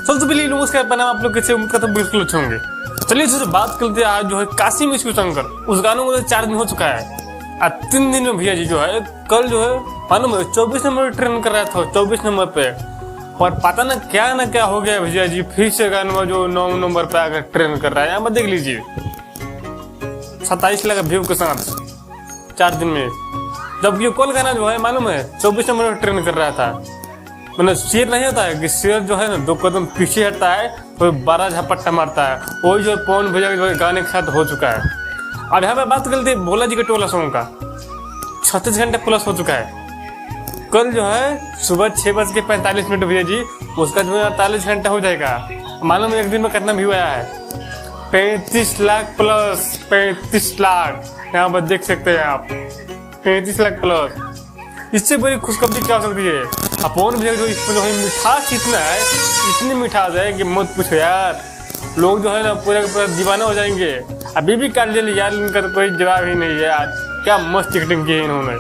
सबसे पहले नमस्कार प्रणाम, आप लोग कैसे? उम्मीद करता हूं बिल्कुल अच्छे होंगे। चलिए इससे बात करते हैं आज जो है काशी में शंकर, उस गानों को 4 दिन हो चुका है। आज 3 दिन में भैया जी जो है कल जो है मालूम है 24 नंबर ट्रेन कर रहा था, 24 नंबर पे, और पता ना क्या हो गया भैया जी, फिर से गाना जो 9 नंबर पे आकर ट्रेन कर रहा है। यहाँ पर देख लीजिए 27 लाख व्यू के साथ 4 दिन में, जबकि ये कल गाना जो है मालूम है 24 नंबर पे ट्रेन कर रहा था। मतलब शेर नहीं होता है कि शेर जो है ना 2 कदम पीछे हटता है तो 12 झपट्टा मारता है, वही जो पवन भैया जो गाने के साथ हो चुका है। अब यहाँ पे बात करते हैं भोला जी के टोला सॉन्ग का, 36 घंटे प्लस हो चुका है। कल जो है सुबह 6:45 भैया जी उसका जो है 48 घंटा हो जाएगा। मालूम एक दिन में कितना व्यू आया है? 35 लाख प्लस, 35 लाख। यहाँ पर देख सकते हैं आप 35 लाख प्लस। इससे बड़ी खुशखबरी क्या हो सकती है? अपन भैया जो इसमें जो है मिठास इतना है, इतनी मिठास है कि मत पूछो यार। लोग जो है ना पूरा दीवाना हो जाएंगे। अभी भी काजल यार इनका तो कोई जवाब ही नहीं है यार। क्या मस्त एक्टिंग की है इन्होंने,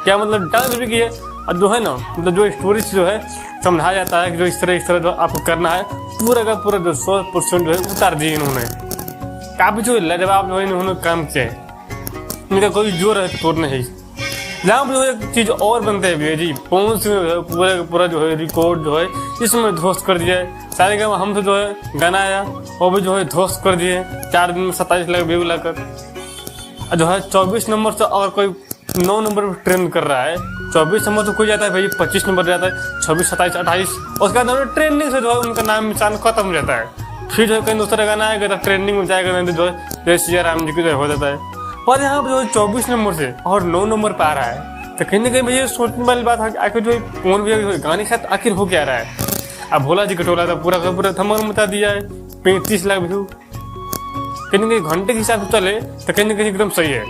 क्या मतलब डांस भी की है। और जो है ना मतलब जो स्टोरी जो है समझाया जाता है कि जो इस तरह जो आपको करना है, पूरा का पूरा जो 100% जो है उतार दिए इन्होंने। काफी जो लाजवाब जो है इन्होंने काम किया है, इनका कोई जोर है तोड़ नहीं। जहाँ जो एक चीज और बनते हैं भैया जी, पवन सिंह जो है पूरा का पूरा जो है रिकॉर्ड जो है इसमें ध्वस्त कर दिया है। सारे का हम तो जो है गाना आया वो भी जो है ध्वस्त कर दिए 4 दिन में 27 लाख व्यू लाकर। जो है 24 नंबर से और कोई 9 नंबर पर ट्रेंड कर रहा है। 24 नंबर तो कोई जाता है भाई, 25 नंबर जाता है, 26, 27, 28, उसके बाद ट्रेंडिंग से जो है उनका नाम निशान खत्म हो जाता है। फिर जो है कहीं दूसरा गाना आएगा तो ट्रेंडिंग में जाएगा, नहीं तो जो है जय सिया राम जी की हो जाता है। पर यहाँ पर जो 24 नंबर से और 9 नंबर पे आ रहा है, तो कहीं ना कहीं भैया सोचने वाली बात है आखिर जो कौन भी गाने के साथ आखिर हो क्या रहा है। अब भोला जी का टोला था पूरा का पूरा धमाल मचा दिया है, 35 लाख व्यू। कहीं ना कहीं घंटे के हिसाब से चले तो कहीं ना कहीं एकदम सही है।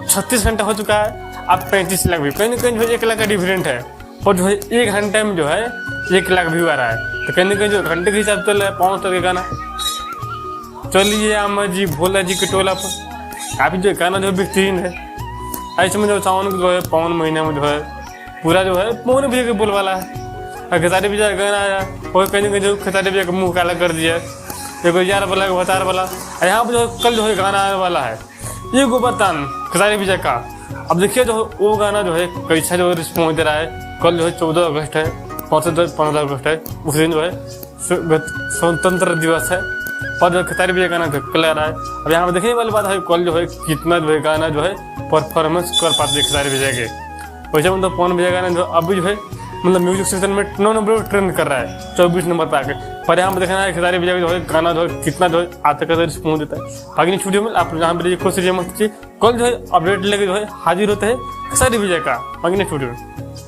36 घंटा हो चुका है, अब 35 लाख व्यू, कहीं ना कहीं जो है 1 लाख का डिफरेंट है। और जो है 1 घंटे में जो है 1 लाख व्यू आ रहा है, तो कहीं ना कहीं जो घंटे के हिसाब से चल रहा है 5 का गाना। चलिए अमर जी भोला जी के टोला पर काफी जो गाना जो बेहतरीन है। ऐसे में जो सावन जो है पवन महीने में जो है पूरा जो है पवन भैया के बोल वाला है। खेसारी भैया का गाना आया और कहीं ना कहीं जो खेसारी भैया का मुंह काला कर दिया, देखो यार वाला भतार वाला। यहाँ पर जो कल जो है गाना आने वाला है ये गोबरतान खेसारी भैया का। अब देखिए जो वो गाना जो है कैसा जो रिस्पॉन्स दे रहा है। कल जो है 14 अगस्त है, 15 अगस्त है, उस दिन जो है स्वतंत्र दिवस है और जो खेसारी भैया गाना कल आ रहा है। अब यहाँ पर देखने वाली बात है कल जो है कितना जो है गाना जो है परफॉर्मेंस कर पाते खेसारी भैया के। वैसे मतलब पवन भैया गाना जो अभी जो है मतलब म्यूजिक सेक्शन में 9 नंबर पर ट्रेंड कर रहा है, 24 नंबर पर आके। पर यहाँ पर देखना है खेसारी भैया जो है गाना जो है कितना जो है आता का रिस्पॉन्स देता है। बाकी नहीं छूटिए आप यहाँ पर खुश रहिए, मस्त कल जो है अपडेट लेके जो है हाजिर होता है खेसारी भैया का। बाकी नहीं छूटिए।